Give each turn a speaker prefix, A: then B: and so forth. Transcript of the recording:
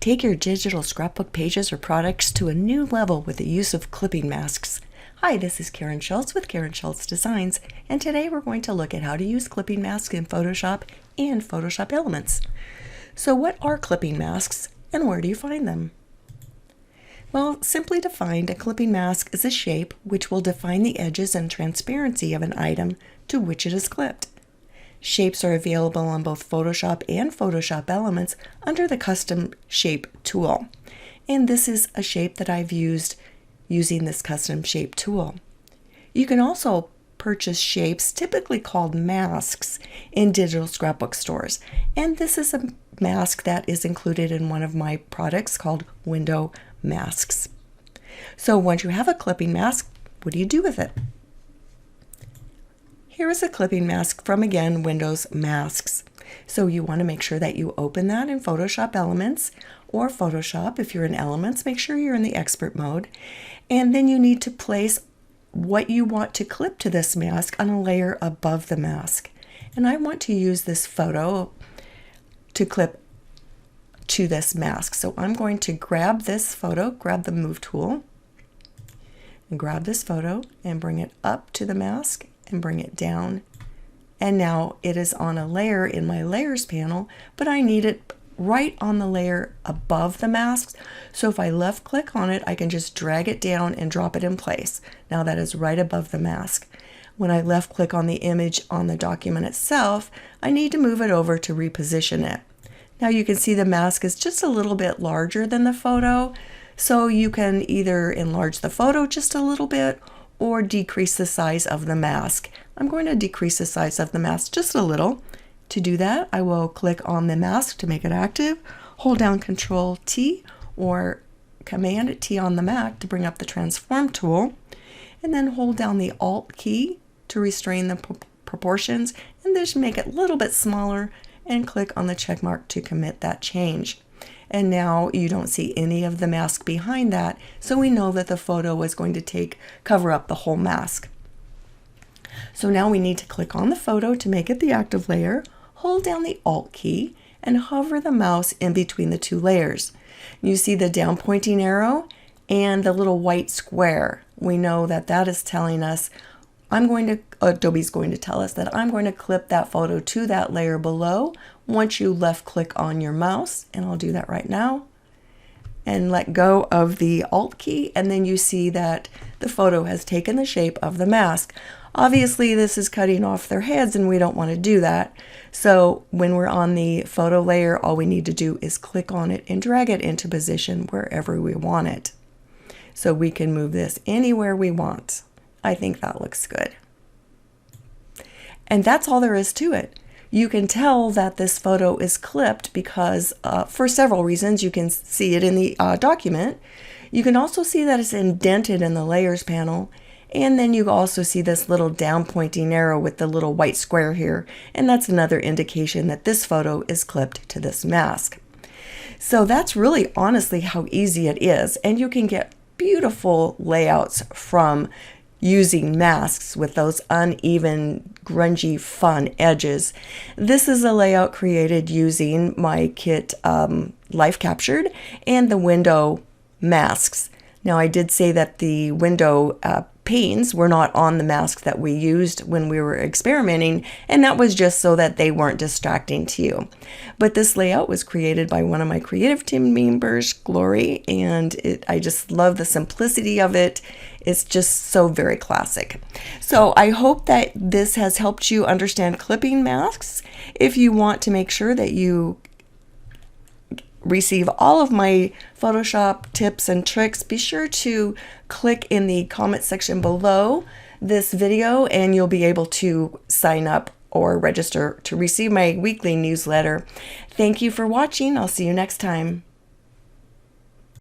A: Take your digital scrapbook pages or products to a new level with the use of clipping masks. Hi, this is Karen Schulz with Karen Schulz Designs, and today we're going to look at how to use clipping masks in Photoshop and Photoshop Elements. So what are clipping masks and where do you find them? Well, simply defined, a clipping mask is a shape which will define the edges and transparency of an item to which it is clipped. Shapes are available on both Photoshop and Photoshop Elements under the Custom Shape tool. And this is a shape that I've used using this Custom Shape tool. You can also purchase shapes typically called masks in digital scrapbook stores. And this is a mask that is included in one of my products called Window Masks. So once you have a clipping mask, what do you do with it? Here is a clipping mask from, again, Windows Masks. So you want to make sure that you open that in Photoshop Elements or Photoshop. If you're in Elements, make sure you're in the Expert mode. And then you need to place what you want to clip to this mask on a layer above the mask. And I want to use this photo to clip to this mask. So I'm going to grab this photo, grab the Move tool, and grab this photo and bring it up to the mask and bring it down. And now it is on a layer in my Layers panel, but I need it right on the layer above the mask. So if I left click on it, I can just drag it down and drop it in place. Now that is right above the mask. When I left click on the image on the document itself, I need to move it over to reposition it. Now you can see the mask is just a little bit larger than the photo, so you can either enlarge the photo just a little bit or decrease the size of the mask. I'm going to decrease the size of the mask just a little. To do that, I will click on the mask to make it active, hold down Control T or Command T on the Mac to bring up the Transform tool, and then hold down the Alt key to restrain the proportions, and just make it a little bit smaller, and click on the check mark to commit that change. And now you don't see any of the mask behind that, so we know that the photo is going to cover up the whole mask. So now we need to click on the photo to make it the active layer, hold down the Alt key, and hover the mouse in between the two layers. You see the down pointing arrow and the little white square. We know that that is telling us Adobe's going to tell us that I'm going to clip that photo to that layer below once you left click on your mouse, and I'll do that right now, and let go of the Alt key, and then you see that the photo has taken the shape of the mask. Obviously this is cutting off their heads and we don't want to do that. So when we're on the photo layer, all we need to do is click on it and drag it into position wherever we want it. So we can move this anywhere we want. I think that looks good. And that's all there is to it. You can tell that this photo is clipped because for several reasons. You can see it in the document. You can also see that it's indented in the Layers panel. And then you also see this little down pointing arrow with the little white square here. And that's another indication that this photo is clipped to this mask. So that's really honestly how easy it is. And you can get beautiful layouts from using masks with those uneven, grungy, fun edges. This is a layout created using my kit Life Captured and the window masks. Now I did say that the window panes were not on the masks that we used when we were experimenting, and that was just so that they weren't distracting to you. But this layout was created by one of my creative team members, Glory, and I just love the simplicity of it. It's just so very classic. So I hope that this has helped you understand clipping masks. If you want to make sure that you receive all of my Photoshop tips and tricks, be sure to click in the comment section below this video and you'll be able to sign up or register to receive my weekly newsletter. Thank you for watching. I'll see you next time.